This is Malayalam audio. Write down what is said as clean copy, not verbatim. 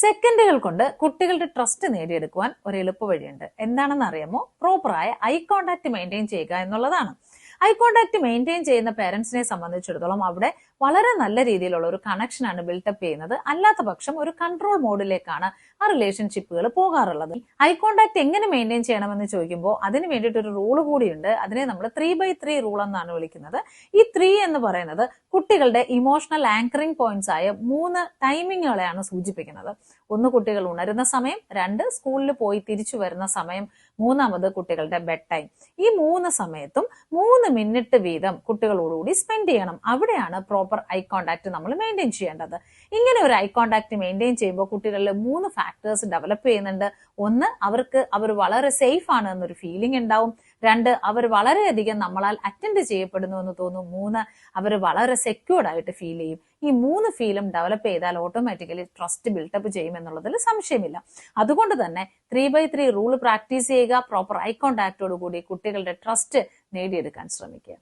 സെക്കൻഡുകൾ കൊണ്ട് കുട്ടികളുടെ ട്രസ്റ്റ് നേടിയെടുക്കുവാൻ ഒരു എളുപ്പ വഴിയുണ്ട്. എന്താണെന്ന് അറിയാമോ? പ്രോപ്പറായ ഐ കോണ്ടാക്ട് മെയിൻറ്റെയിൻ ചെയ്യുക എന്നുള്ളതാണ്. ഐ കോണ്ടാക്ട് മെയിൻറ്റെയിൻ ചെയ്യുന്ന പേരൻസിനെ സംബന്ധിച്ചിടത്തോളം അവിടെ വളരെ നല്ല രീതിയിലുള്ള ഒരു കണക്ഷനാണ് ബിൽട്ടപ്പ് ചെയ്യുന്നത്. അല്ലാത്ത പക്ഷം ഒരു കൺട്രോൾ മോഡിലേക്കാണ് ആ റിലേഷൻഷിപ്പുകൾ പോകാറുള്ളത്. ഐ കോണ്ടാക്ട് എങ്ങനെ മെയിൻറ്റെയിൻ ചെയ്യണമെന്ന് ചോദിക്കുമ്പോൾ അതിന് വേണ്ടിയിട്ട് ഒരു റൂള് കൂടിയുണ്ട്. അതിനെ നമ്മൾ 3x3 റൂൾ എന്നാണ് വിളിക്കുന്നത്. ഈ 3 എന്ന് പറയുന്നത് കുട്ടികളുടെ ഇമോഷണൽ ആങ്കറിംഗ് പോയിന്റ്സ് ആയ 3 ടൈമിങ്ങുകളെയാണ് സൂചിപ്പിക്കുന്നത്. 1 കുട്ടികൾ ഉണരുന്ന സമയം, 2 സ്കൂളിൽ പോയി തിരിച്ചു വരുന്ന സമയം, 3 കുട്ടികളുടെ ബെഡ് ടൈം. ഈ 3 സമയത്തും 3 മിനിറ്റ് വീതം കുട്ടികളോടുകൂടി സ്പെൻഡ് ചെയ്യണം. അവിടെയാണ് പ്രോപ്പർ ഐ കോണ്ടാക്ട് നമ്മൾ മെയിൻറ്റെയിൻ ചെയ്യേണ്ടത്. ഇങ്ങനെ ഒരു ഐ കോണ്ടാക്ട് മെയിൻറ്റെയിൻ ചെയ്യുമ്പോൾ കുട്ടികളിൽ 3 ഫാക്ടേഴ്സ് ഡെവലപ്പ് ചെയ്യുന്നുണ്ട്. 1, അവർ വളരെ സേഫ് ആണ് എന്നൊരു ഫീലിംഗ് ഉണ്ടാവും. 2, അവർ വളരെയധികം നമ്മളാൽ അറ്റൻഡ് ചെയ്യപ്പെടുന്നു എന്ന് തോന്നും. 3, അവർ വളരെ സെക്യൂർഡ് ആയിട്ട് ഫീൽ ചെയ്യും. ഈ 3 ഫീലും ഡെവലപ്പ് ചെയ്താൽ ഓട്ടോമാറ്റിക്കലി ട്രസ്റ്റ് ബിൽട്ടപ്പ് ചെയ്യും എന്നുള്ളതിൽ സംശയമില്ല. അതുകൊണ്ട് തന്നെ 3x3 റൂൾ പ്രാക്ടീസ് ചെയ്യുക. പ്രോപ്പർ ഐ കോണ്ടാക്ടോട് കൂടി കുട്ടികളുടെ ട്രസ്റ്റ് നേടിയെടുക്കാൻ ശ്രമിക്കുക.